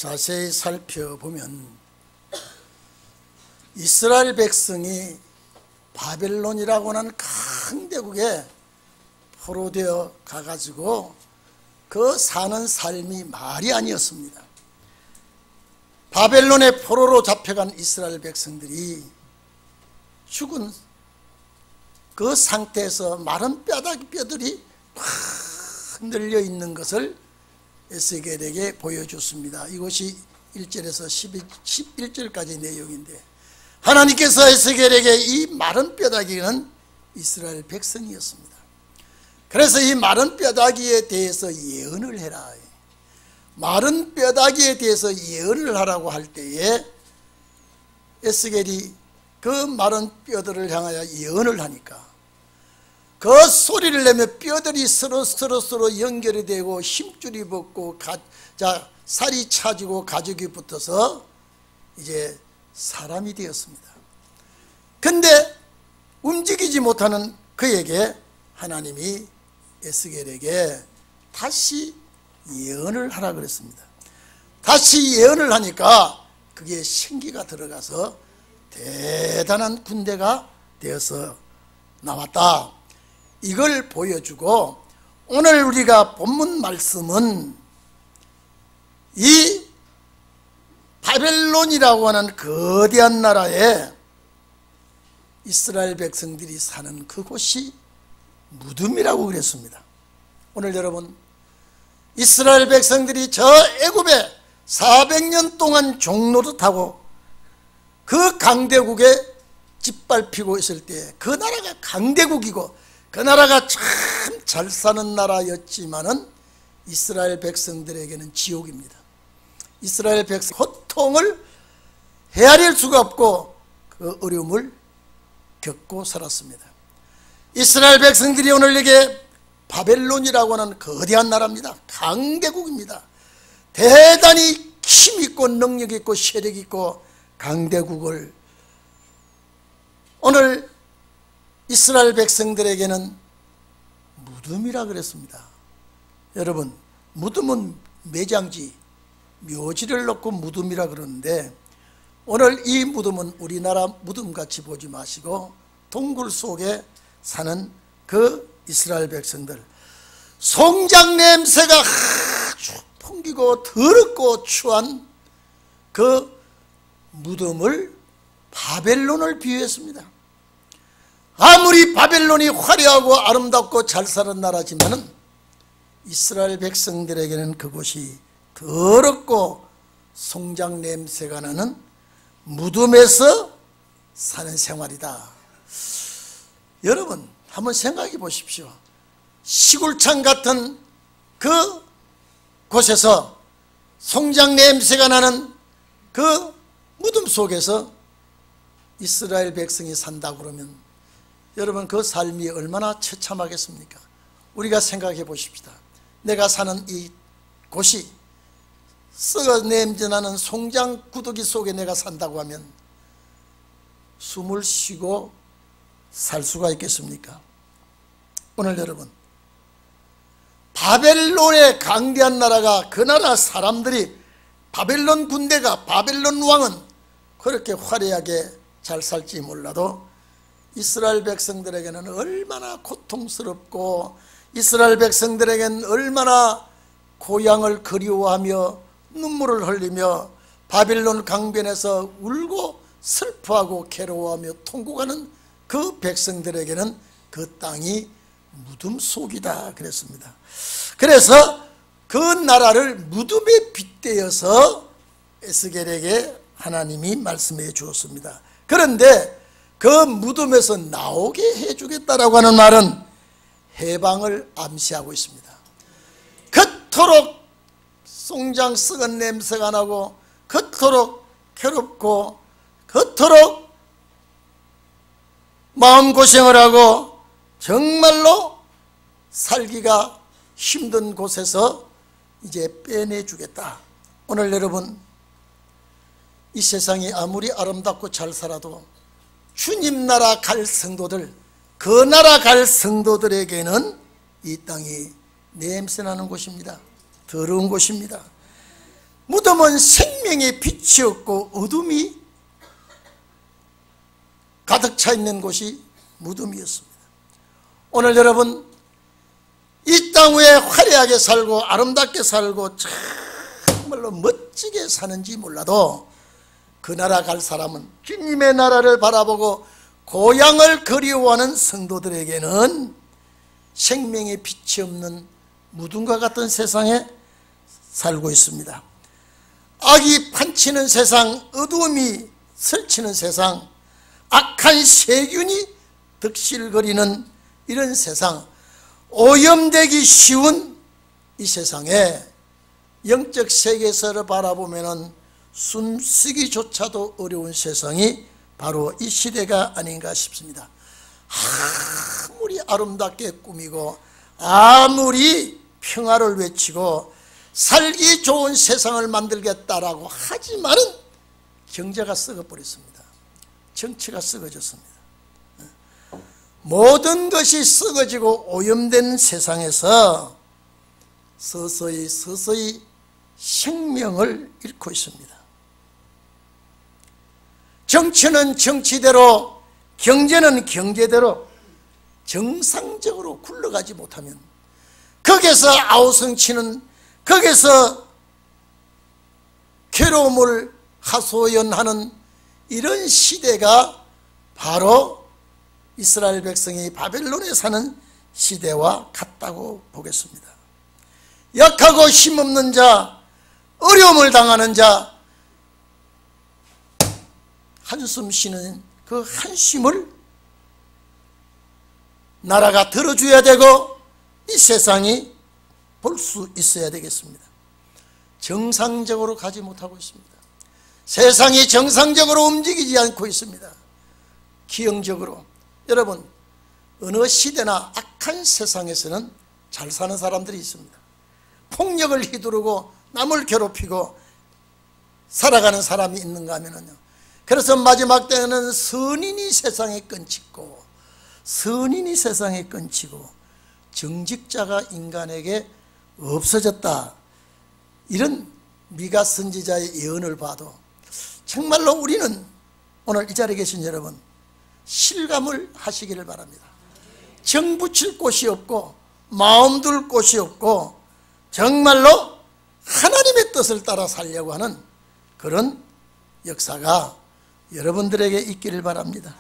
자세히 살펴보면 이스라엘 백성이 바벨론이라고 하는 강대국에 포로되어 가가지고 그 사는 삶이 말이 아니었습니다. 바벨론의 포로로 잡혀간 이스라엘 백성들이 죽은 그 상태에서 마른 뼈들이 확 늘려 있는 것을 에스겔에게 보여줬습니다. 이것이 1절에서 11절까지 내용인데, 하나님께서 에스겔에게 이 마른 뼈다귀는 이스라엘 백성이었습니다. 그래서 이 마른 뼈다귀에 대해서 예언을 해라. 마른 뼈다귀에 대해서 예언을 하라고 할 때에 에스겔이 그 마른 뼈들을 향하여 예언을 하니까 그 소리를 내며 뼈들이 서로 연결이 되고 힘줄이 붙고 살이 차지고 가죽이 붙어서 이제 사람이 되었습니다. 근데 움직이지 못하는 그에게 하나님이 에스겔에게 다시 예언을 하라 그랬습니다. 다시 예언을 하니까 그게 생기가 들어가서 대단한 군대가 되어서 나왔다. 이걸 보여주고, 오늘 우리가 본문 말씀은 이 바벨론이라고 하는 거대한 나라에 이스라엘 백성들이 사는 그곳이 무덤이라고 그랬습니다. 오늘 여러분, 이스라엘 백성들이 저 애굽에 400년 동안 종노릇하고 그 강대국에 짓밟히고 있을 때, 그 나라가 강대국이고 그 나라가 참 잘 사는 나라였지만은 이스라엘 백성들에게는 지옥입니다. 이스라엘 백성 고통을 헤아릴 수가 없고 그 어려움을 겪고 살았습니다. 이스라엘 백성들이 오늘 이게 바벨론이라고 하는 거대한 나라입니다. 강대국입니다. 대단히 힘있고 능력있고 세력있고 강대국을 오늘 이스라엘 백성들에게는 무덤이라 그랬습니다. 여러분, 무덤은 매장지, 묘지를 놓고 무덤이라 그러는데, 오늘 이 무덤은 우리나라 무덤같이 보지 마시고 동굴 속에 사는 그 이스라엘 백성들, 송장 냄새가 아주 풍기고 더럽고 추한 그 무덤을 바벨론을 비유했습니다. 아무리 바벨론이 화려하고 아름답고 잘 사는 나라지만은 이스라엘 백성들에게는 그곳이 더럽고 송장 냄새가 나는 무덤에서 사는 생활이다. 여러분, 한번 생각해 보십시오. 시골창 같은 그 곳에서 송장 냄새가 나는 그 무덤 속에서 이스라엘 백성이 산다고 그러면 여러분, 그 삶이 얼마나 처참하겠습니까? 우리가 생각해 보십시다. 내가 사는 이 곳이 썩어 냄새나는 송장 구더기 속에 내가 산다고 하면 숨을 쉬고 살 수가 있겠습니까? 오늘 여러분, 바벨론의 강대한 나라가, 그 나라 사람들이, 바벨론 군대가, 바벨론 왕은 그렇게 화려하게 잘 살지 몰라도 이스라엘 백성들에게는 얼마나 고통스럽고, 이스라엘 백성들에게는 얼마나 고향을 그리워하며 눈물을 흘리며 바벨론 강변에서 울고 슬퍼하고 괴로워하며 통곡하는 그 백성들에게는 그 땅이 무덤 속이다 그랬습니다. 그래서 그 나라를 무덤에 빗대어서 에스겔에게 하나님이 말씀해 주었습니다. 그런데 그 무덤에서 나오게 해주겠다라고 하는 말은 해방을 암시하고 있습니다. 그토록 송장 썩은 냄새가 나고, 그토록 괴롭고, 그토록 마음고생을 하고 정말로 살기가 힘든 곳에서 이제 빼내주겠다. 오늘 여러분, 이 세상이 아무리 아름답고 잘 살아도 주님 나라 갈 성도들, 그 나라 갈 성도들에게는 이 땅이 냄새나는 곳입니다. 더러운 곳입니다. 무덤은 생명의 빛이 없고 어둠이 가득 차 있는 곳이 무덤이었습니다. 오늘 여러분 이 땅 위에 화려하게 살고 아름답게 살고 정말로 멋지게 사는지 몰라도 그 나라 갈 사람은 주님의 나라를 바라보고 고향을 그리워하는 성도들에게는 생명의 빛이 없는 무덤과 같은 세상에 살고 있습니다. 악이 판치는 세상, 어두움이 설치는 세상, 악한 세균이 득실거리는 이런 세상, 오염되기 쉬운 이 세상에 영적 세계에서를 바라보면 숨쉬기조차도 어려운 세상이 바로 이 시대가 아닌가 싶습니다. 아무리 아름답게 꾸미고 아무리 평화를 외치고 살기 좋은 세상을 만들겠다라고 하지만은 경제가 썩어버렸습니다. 정치가 썩어졌습니다. 모든 것이 썩어지고 오염된 세상에서 서서히 생명을 잃고 있습니다. 정치는 정치대로, 경제는 경제대로 정상적으로 굴러가지 못하면 거기서 아우성치는, 거기서 괴로움을 하소연하는 이런 시대가 바로 이스라엘 백성이 바벨론에 사는 시대와 같다고 보겠습니다. 약하고 힘없는 자, 어려움을 당하는 자, 한숨 쉬는 그 한숨을 나라가 들어줘야 되고 이 세상이 볼 수 있어야 되겠습니다. 정상적으로 가지 못하고 있습니다. 세상이 정상적으로 움직이지 않고 있습니다. 기형적으로. 여러분, 어느 시대나 악한 세상에서는 잘 사는 사람들이 있습니다. 폭력을 휘두르고 남을 괴롭히고 살아가는 사람이 있는가 하면요, 그래서 마지막 때는 선인이 세상에 끈치고 선인이 세상에 끈치고 정직자가 인간에게 없어졌다. 이런 미가 선지자의 예언을 봐도 정말로 우리는 오늘 이 자리에 계신 여러분 실감을 하시기를 바랍니다. 정 붙일 곳이 없고 마음 둘 곳이 없고 정말로 하나님의 뜻을 따라 살려고 하는 그런 역사가 여러분들에게 있기를 바랍니다.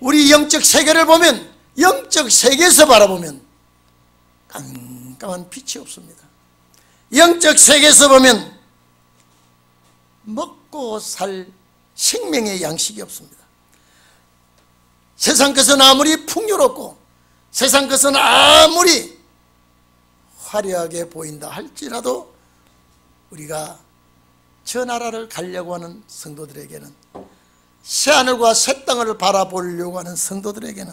우리 영적 세계를 보면, 영적 세계에서 바라보면 깜깜한 빛이 없습니다. 영적 세계에서 보면 먹고 살 생명의 양식이 없습니다. 세상 것은 아무리 풍요롭고 세상 것은 아무리 화려하게 보인다 할지라도 우리가 저 나라를 가려고 하는 성도들에게는, 새하늘과 새 땅을 바라보려고 하는 성도들에게는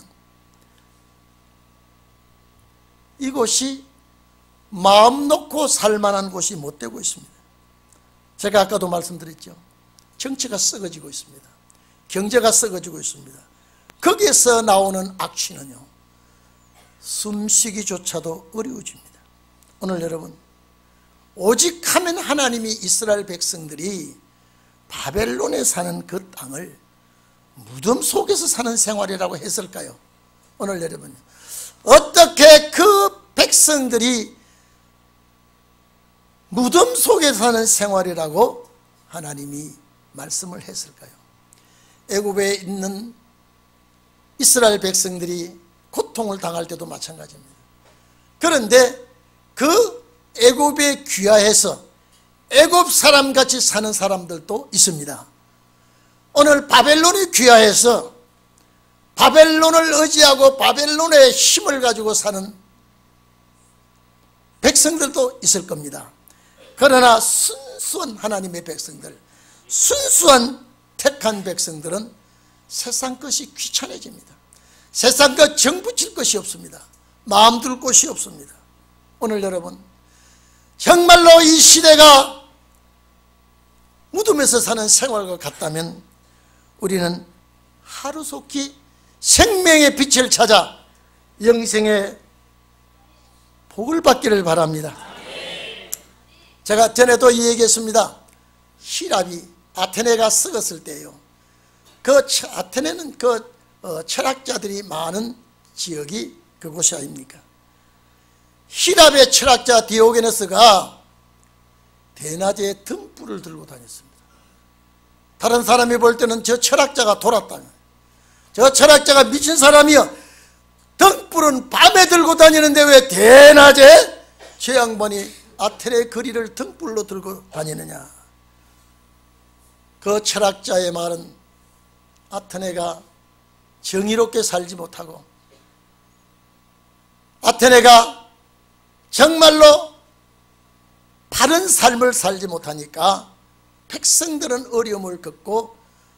이곳이 마음 놓고 살만한 곳이 못 되고 있습니다. 제가 아까도 말씀드렸죠. 정치가 썩어지고 있습니다. 경제가 썩어지고 있습니다. 거기에서 나오는 악취는요, 숨쉬기조차도 어려워집니다. 오늘 여러분, 오직 하면 하나님이 이스라엘 백성들이 바벨론에 사는 그 땅을 무덤 속에서 사는 생활이라고 했을까요? 오늘 여러분, 어떻게 그 백성들이 무덤 속에 사는 생활이라고 하나님이 말씀을 했을까요? 애굽에 있는 이스라엘 백성들이 고통을 당할 때도 마찬가지입니다. 그런데 그 애굽에 귀화해서 애굽 사람같이 사는 사람들도 있습니다. 오늘 바벨론에 귀화해서 바벨론을 의지하고 바벨론의 힘을 가지고 사는 백성들도 있을 겁니다. 그러나 순수한 하나님의 백성들, 순수한 택한 백성들은 세상 것이 귀찮아집니다. 세상 것 정붙일 것이 없습니다. 마음 둘 곳이 없습니다. 오늘 여러분, 정말로 이 시대가 무덤에서 사는 생활과 같다면 우리는 하루속히 생명의 빛을 찾아 영생의 복을 받기를 바랍니다. 제가 전에도 얘기했습니다. 히랍이 아테네가 썩었을 때요, 아테네는 철학자들이 많은 지역이 그곳이 아닙니까? 히랍의 철학자 디오게네스가 대낮에 등불을 들고 다녔습니다. 다른 사람이 볼 때는 저 철학자가 돌았다며, 저 철학자가 미친 사람이여, 등불은 밤에 들고 다니는데 왜 대낮에 저 양반이 아테네 거리를 등불로 들고 다니느냐. 그 철학자의 말은 아테네가 정의롭게 살지 못하고, 아테네가 정말로 바른 삶을 살지 못하니까 백성들은 어려움을 겪고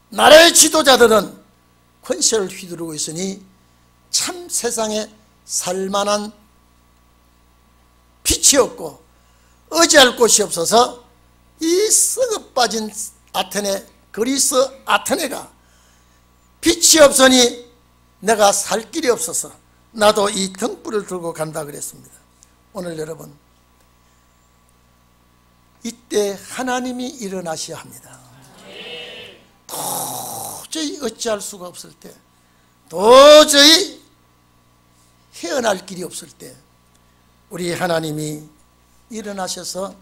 나라의 지도자들은 권세를 휘두르고 있으니 참 세상에 살만한 빛이 없고 의지할 곳이 없어서 이 썩어 빠진 아테네, 그리스 아테네가 빛이 없으니 내가 살 길이 없어서 나도 이 등불을 들고 간다 그랬습니다. 오늘 여러분, 이때 하나님이 일어나셔야 합니다. 도저히 어찌할 수가 없을 때, 도저히 헤어날 길이 없을 때 우리 하나님이 일어나셔서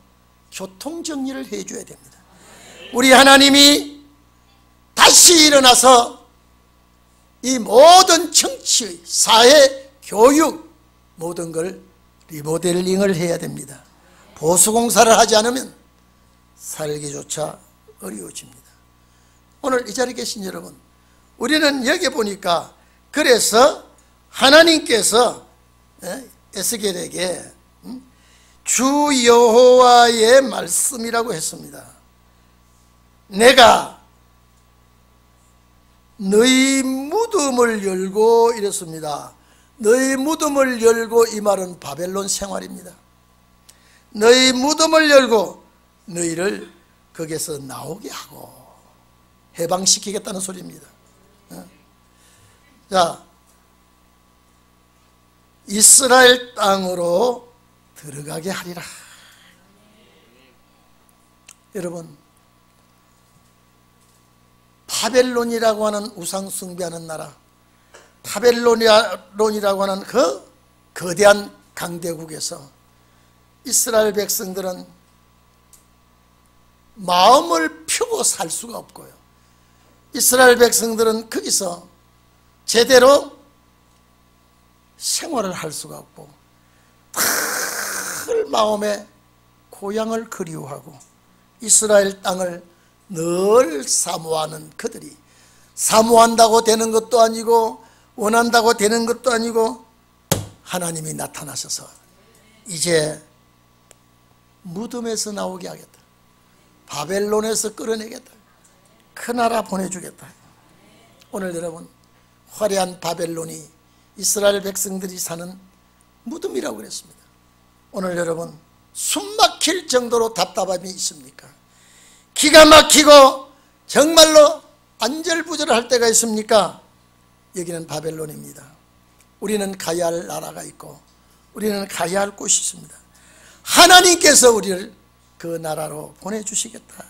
교통정리를 해줘야 됩니다. 우리 하나님이 다시 일어나서 이 모든 정치, 사회, 교육 모든 걸 리모델링을 해야 됩니다. 보수공사를 하지 않으면 살기조차 어려워집니다. 오늘 이 자리에 계신 여러분, 우리는 여기 보니까 그래서 하나님께서 에스겔에게 주 여호와의 말씀이라고 했습니다. 내가 너희 무덤을 열고 이랬습니다. 너희 무덤을 열고, 이 말은 바벨론 생활입니다. 너희 무덤을 열고 너희를 거기에서 나오게 하고 해방시키겠다는 소리입니다. 자, 이스라엘 땅으로 들어가게 하리라. 여러분, 바벨론이라고 하는 우상 숭배하는 나라, 바벨론이라고 하는 그 거대한 강대국에서 이스라엘 백성들은 마음을 펴고 살 수가 없고요, 이스라엘 백성들은 거기서 제대로 생활을 할 수가 없고 늘 마음에 고향을 그리워하고 이스라엘 땅을 늘 사모하는 그들이, 사모한다고 되는 것도 아니고 원한다고 되는 것도 아니고, 하나님이 나타나셔서 이제 무덤에서 나오게 하겠다, 바벨론에서 끌어내겠다, 그 나라 보내주겠다. 오늘 여러분, 화려한 바벨론이 이스라엘 백성들이 사는 무덤이라고 그랬습니다. 오늘 여러분, 숨막힐 정도로 답답함이 있습니까? 기가 막히고 정말로 안절부절할 때가 있습니까? 여기는 바벨론입니다. 우리는 가야 할 나라가 있고 우리는 가야 할 곳이 있습니다. 하나님께서 우리를 그 나라로 보내주시겠다.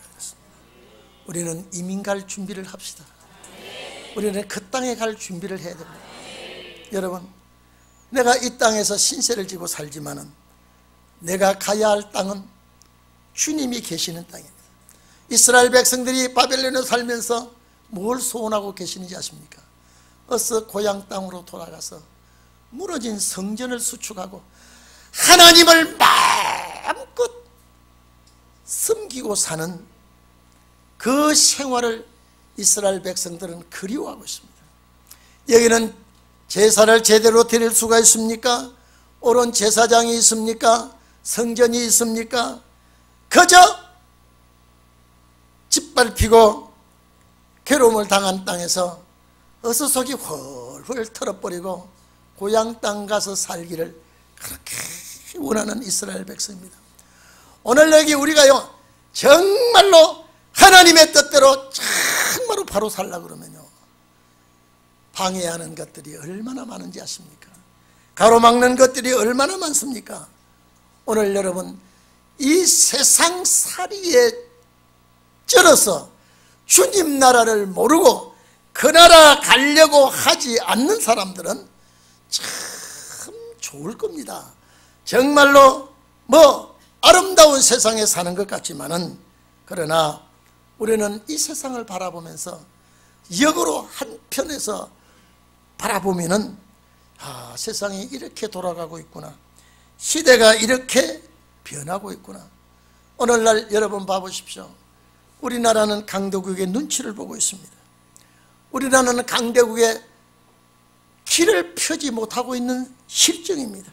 우리는 이민 갈 준비를 합시다. 우리는 그 땅에 갈 준비를 해야 됩니다. 여러분, 내가 이 땅에서 신세를 지고 살지만은 내가 가야 할 땅은 주님이 계시는 땅입니다. 이스라엘 백성들이 바벨론에 살면서 뭘 소원하고 계시는지 아십니까? 어서 고향 땅으로 돌아가서 무너진 성전을 수축하고 하나님을 마음껏 섬기고 사는 그 생활을 이스라엘 백성들은 그리워하고 있습니다. 여기는 제사를 제대로 드릴 수가 있습니까? 옳은 제사장이 있습니까? 성전이 있습니까? 그저 짓밟히고 괴로움을 당한 땅에서 어서 속이 훨훨 털어버리고 고향 땅 가서 살기를 그렇게 원하는 이스라엘 백성입니다. 오늘 여기 우리가요, 정말로 하나님의 뜻대로 정말로 바로 살려고 그러면요, 방해하는 것들이 얼마나 많은지 아십니까? 가로막는 것들이 얼마나 많습니까? 오늘 여러분, 이 세상살이에 쩔어서 주님 나라를 모르고 그 나라 가려고 하지 않는 사람들은 참 좋을 겁니다. 정말로 아름다운 세상에 사는 것 같지만은, 그러나 우리는 이 세상을 바라보면서 역으로 한편에서 바라보면은 세상이 이렇게 돌아가고 있구나, 시대가 이렇게 변하고 있구나. 오늘날 여러분 봐보십시오. 우리나라는 강대국의 눈치를 보고 있습니다. 우리나라는 강대국의 길을 펴지 못하고 있는 실정입니다.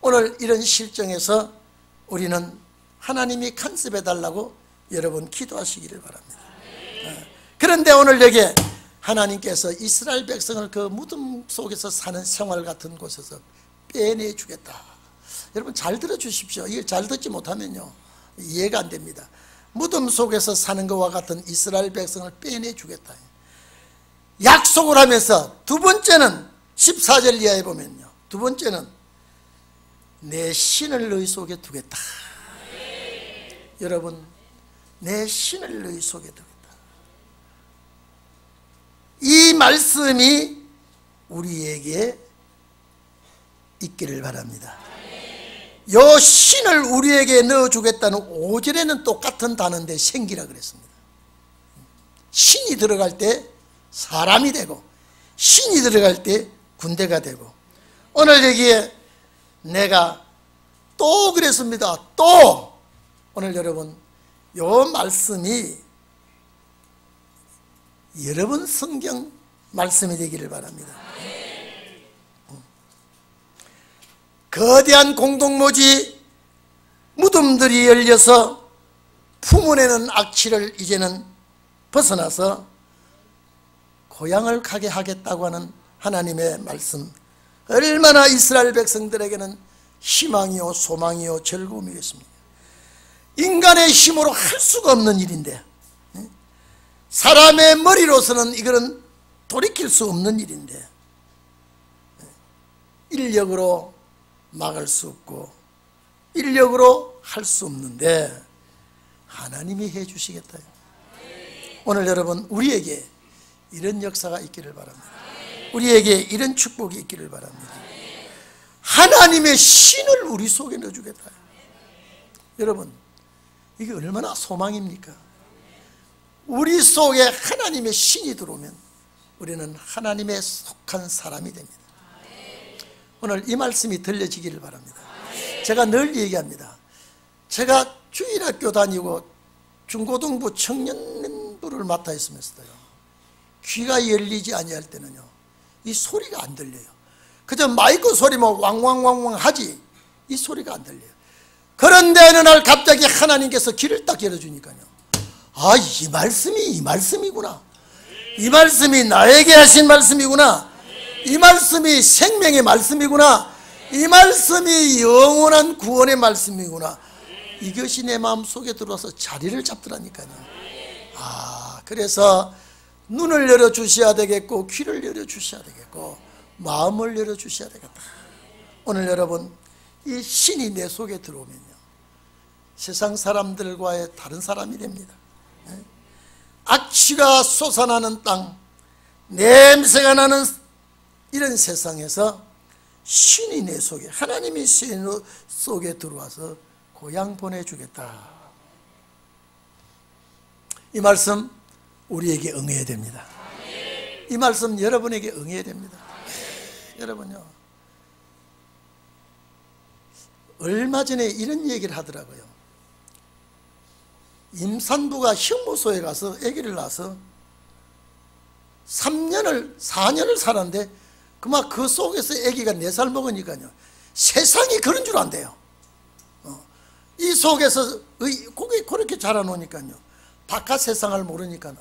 오늘 이런 실정에서 우리는 하나님이 간섭해 달라고 여러분 기도하시기를 바랍니다. 그런데 오늘 여기에 하나님께서 이스라엘 백성을 그 무덤 속에서 사는 생활 같은 곳에서 빼내주겠다. 여러분 잘 들어주십시오. 이걸 잘 듣지 못하면요 이해가 안 됩니다. 무덤 속에서 사는 것과 같은 이스라엘 백성을 빼내주겠다. 약속을 하면서 두 번째는 14절 이하에 보면요, 두 번째는 내 신을 너희 속에 두겠다. 여러분, 내 신을 너희 속에 두겠다. 이 말씀이 우리에게 있기를 바랍니다. 요 신을 우리에게 넣어주겠다는 5절에는 똑같은 단어인데 생기라 그랬습니다. 신이 들어갈 때 사람이 되고, 신이 들어갈 때 군대가 되고, 오늘 여기에 내가 또 그랬습니다. 또 오늘 여러분 요 말씀이 여러분 성경 말씀이 되기를 바랍니다. 거대한 공동묘지 무덤들이 열려서 품어내는 악취를 이제는 벗어나서 고향을 가게 하겠다고 하는 하나님의 말씀, 얼마나 이스라엘 백성들에게는 희망이요 소망이요 즐거움이겠습니까? 인간의 힘으로 할 수가 없는 일인데, 사람의 머리로서는 이거는 돌이킬 수 없는 일인데, 인력으로 막을 수 없고 인력으로 할 수 없는데 하나님이 해 주시겠다. 오늘 여러분 우리에게 이런 역사가 있기를 바랍니다. 우리에게 이런 축복이 있기를 바랍니다. 하나님의 신을 우리 속에 넣어주겠다. 여러분 이게 얼마나 소망입니까? 우리 속에 하나님의 신이 들어오면 우리는 하나님의 속한 사람이 됩니다. 오늘 이 말씀이 들려지기를 바랍니다. 제가 늘 얘기합니다. 제가 주일학교 다니고 중고등부 청년부를 맡아 있으면서도요, 귀가 열리지 아니할 때는요 이 소리가 안 들려요. 그저 마이크 소리만 왕왕왕왕 하지 이 소리가 안 들려요. 그런데 어느 날 갑자기 하나님께서 길을 딱 열어주니까요, 아, 이 말씀이구나, 이 말씀이 나에게 하신 말씀이구나, 이 말씀이 생명의 말씀이구나, 이 말씀이 영원한 구원의 말씀이구나, 이것이 내 마음속에 들어와서 자리를 잡더라니까요. 그래서 눈을 열어주셔야 되겠고 귀를 열어주셔야 되겠고 마음을 열어주셔야 되겠다. 오늘 여러분 이 신이 내 속에 들어오면요 세상 사람들과의 다른 사람이 됩니다. 악취가 솟아나는 땅, 냄새가 나는 이런 세상에서 신이 내 속에, 하나님이 신 속에 들어와서 고향 보내주겠다. 이 말씀 우리에게 응해야 됩니다. 이 말씀 여러분에게 응해야 됩니다. 여러분요, 얼마 전에 이런 얘기를 하더라고요. 임산부가 형무소에 가서 아기를 낳아서 4년을 살았는데 그만 그 속에서 아기가 4살 먹으니까요 세상이 그런 줄 안대요. 이 속에서 그렇게 자라놓으니까요 바깥 세상을 모르니까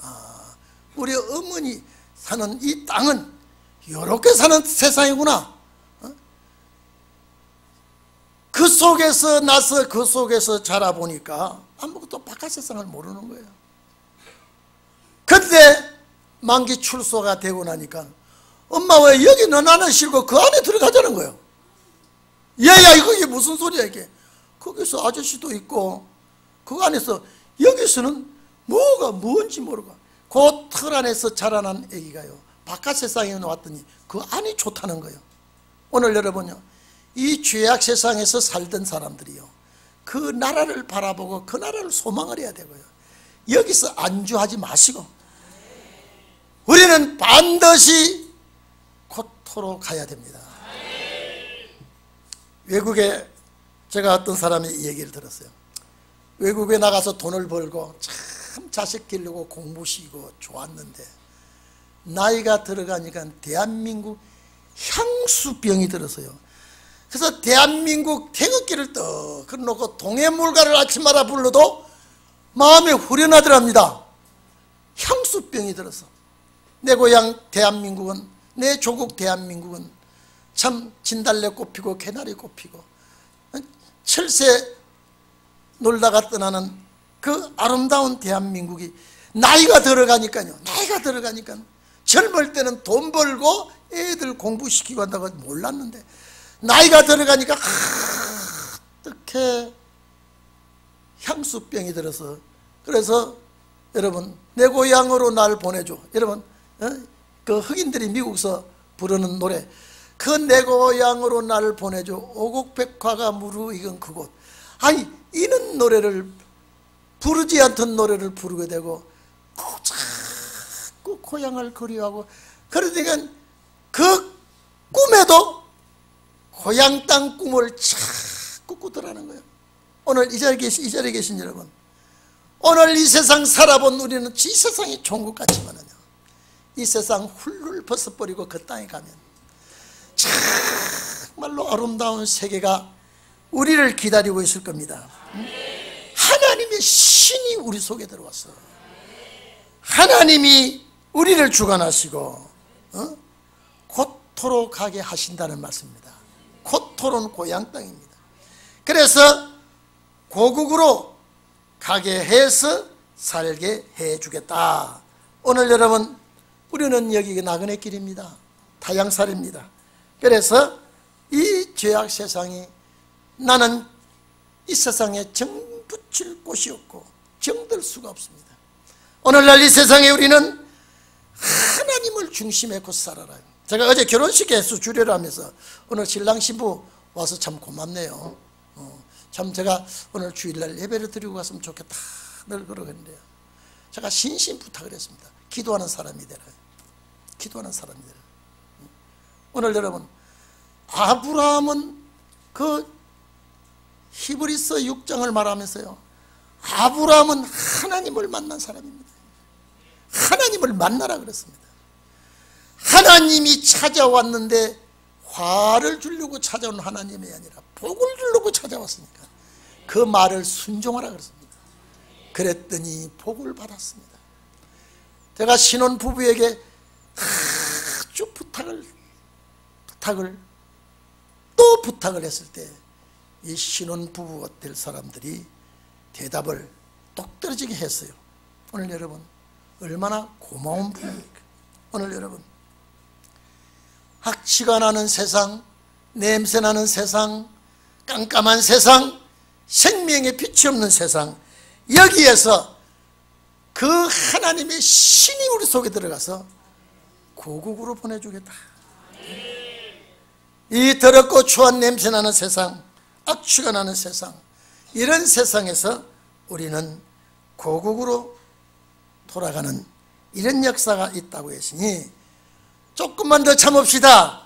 우리 어머니 사는 이 땅은 이렇게 사는 세상이구나. 그 속에서 나서 그 속에서 자라보니까 아무것도 바깥 세상을 모르는 거예요. 근데 만기 출소가 되고 나니까 엄마 왜 여기는 안 하시고 그 안에 들어가자는 거예요. 얘야 이거 이게 무슨 소리야 이게. 거기서 아저씨도 있고 그 안에서 여기서는 뭐가 뭔지 모르고 그 틀 안에서 자라난 애기가요 바깥 세상에 나왔더니 그 안이 좋다는 거예요. 오늘 여러분요 이 죄악 세상에서 살던 사람들이요 그 나라를 바라보고 그 나라를 소망을 해야 되고요 여기서 안주하지 마시고 우리는 반드시 고토로 가야 됩니다. 외국에 제가 어떤 사람이 이 얘기를 들었어요. 외국에 나가서 돈을 벌고 참 자식 기르고 공부시키고 좋았는데 나이가 들어가니까 대한민국 향수병이 들었어요. 그래서 대한민국 태극기를 떡 그려놓고 동해물가를 아침마다 불러도 마음에 후련하더랍니다. 향수병이 들어서 내 고향 대한민국은 내 조국 대한민국은 참 진달래꽃 피고 개나리꽃 피고 철새 놀다가 떠나는 그 아름다운 대한민국이 나이가 들어가니까요 나이가 들어가니까 젊을 때는 돈 벌고 애들 공부시키고 한다고 몰랐는데 나이가 들어가니까 어떻게 향수병이 들어서 그래서 여러분 내 고향으로 날 보내줘 여러분 그 흑인들이 미국서 부르는 노래 그 내 고향으로 나를 보내줘 오곡백화가 무르익은 그곳 아니 이런 노래를 부르지 않던 노래를 부르게 되고 자꾸 고향을 그리워하고 그러니까 그 꿈에도 고향 땅 꿈을 자꾸 꾸더라는 거예요. 오늘 이 자리에 계신 여러분 오늘 이 세상 살아본 우리는 이 세상이 좋은 것 같지만요 이 세상 훌훌 벗어버리고 그 땅에 가면 정말로 아름다운 세계가 우리를 기다리고 있을 겁니다. 하나님의 신이 우리 속에 들어왔어. 하나님이 우리를 주관하시고 고토로 가게 하신다는 말씀입니다. 고토로는 고향 땅입니다. 그래서 고국으로 가게 해서 살게 해주겠다. 오늘 여러분 우리는 여기 나그네 길입니다. 타향살입니다. 그래서 이 죄악 세상이 나는 이 세상에 정 붙일 곳이 없고 정들 수가 없습니다. 오늘날 이 세상에 우리는 하나님을 중심에 곧 살아라. 제가 어제 결혼식 횟수 주례를 하면서 오늘 신랑 신부 와서 참 고맙네요. 참 제가 오늘 주일날 예배를 드리고 갔으면 좋겠다 늘 그러겠는데요. 제가 신신 부탁을 했습니다. 기도하는 사람이 되라. 기도하는 사람이 되라. 오늘 여러분 아브라함은 그 히브리서 6장을 말하면서요 아브라함은 하나님을 만난 사람입니다. 하나님을 만나라 그랬습니다. 하나님이 찾아왔는데 화를 주려고 찾아온 하나님이 아니라 복을 주려고 찾아왔으니까 그 말을 순종하라 그랬습니다. 그랬더니 복을 받았습니다. 제가 신혼부부에게 아주 부탁을 또 부탁을 했을 때 이 신혼부부가 될 사람들이 대답을 똑 떨어지게 했어요. 오늘 여러분 얼마나 고마운 분입니까? 오늘 여러분 악취가 나는 세상, 냄새 나는 세상, 깜깜한 세상, 생명의 빛이 없는 세상 여기에서 그 하나님의 신이 우리 속에 들어가서 고국으로 보내주겠다. 이 더럽고 추한 냄새 나는 세상, 악취가 나는 세상 이런 세상에서 우리는 고국으로 돌아가는 이런 역사가 있다고 했으니 조금만 더 참읍시다.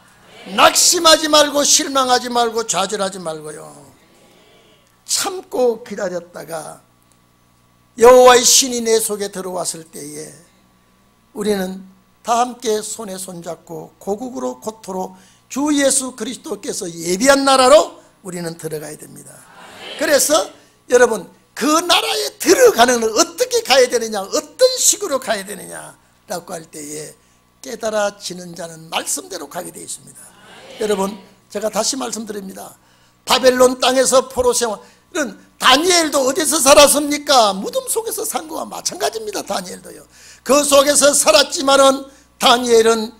낙심하지 말고 실망하지 말고 좌절하지 말고요 참고 기다렸다가 여호와의 신이 내 속에 들어왔을 때에 우리는 다 함께 손에 손잡고 고국으로 고토로 주 예수 그리스도께서 예비한 나라로 우리는 들어가야 됩니다. 그래서 여러분 그 나라에 들어가는 건 어떻게 가야 되느냐 어떤 식으로 가야 되느냐라고 할 때에 깨달아지는 자는 말씀대로 가게 되어 있습니다. 여러분 제가 다시 말씀드립니다. 바벨론 땅에서 포로 생활은 다니엘도 어디서 살았습니까? 무덤 속에서 산 거와 마찬가지입니다. 다니엘도요. 그 속에서 살았지만은 다니엘은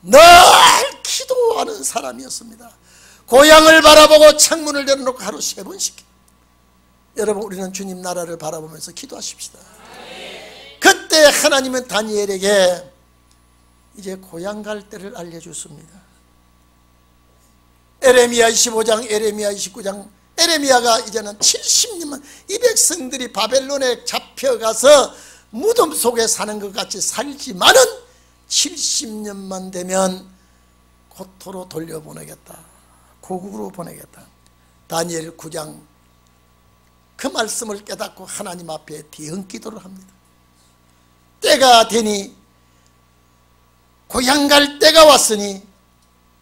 늘 기도하는 사람이었습니다. 고향을 바라보고 창문을 열어놓고 하루 3번씩 여러분, 우리는 주님 나라를 바라보면서 기도하십시다. 그때 하나님은 다니엘에게 이제 고향 갈 때를 알려줬습니다. 에레미야 25장, 에레미야 29장, 에레미야가 이제는 70년만 이 백성들이 바벨론에 잡혀가서 무덤 속에 사는 것 같이 살지만은 70년만 되면 고토로 돌려보내겠다, 고국으로 보내겠다. 다니엘 9장 그 말씀을 깨닫고 하나님 앞에 대응 기도를 합니다. 때가 되니, 고향 갈 때가 왔으니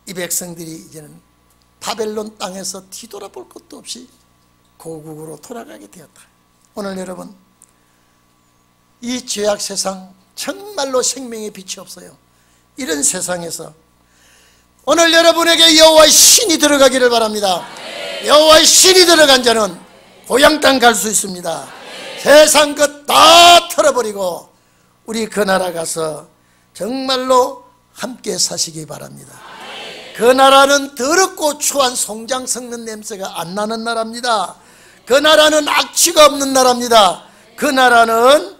이 백성들이 이제는 바벨론 땅에서 뒤돌아볼 것도 없이 고국으로 돌아가게 되었다. 오늘 여러분, 이 죄악 세상, 정말로 생명의 빛이 없어요. 이런 세상에서 오늘 여러분에게 여호와의 신이 들어가기를 바랍니다. 여호와의 신이 들어간 자는 고향 땅 갈 수 있습니다. 세상 것 다 털어버리고 우리 그 나라 가서 정말로 함께 사시기 바랍니다. 그 나라는 더럽고 추한 송장 섞는 냄새가 안 나는 나라입니다. 그 나라는 악취가 없는 나라입니다. 그 나라는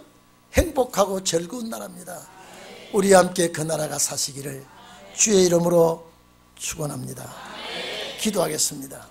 행복하고 즐거운 나라입니다. 우리 함께 그 나라가 사시기를 주의 이름으로 축원합니다. 기도하겠습니다.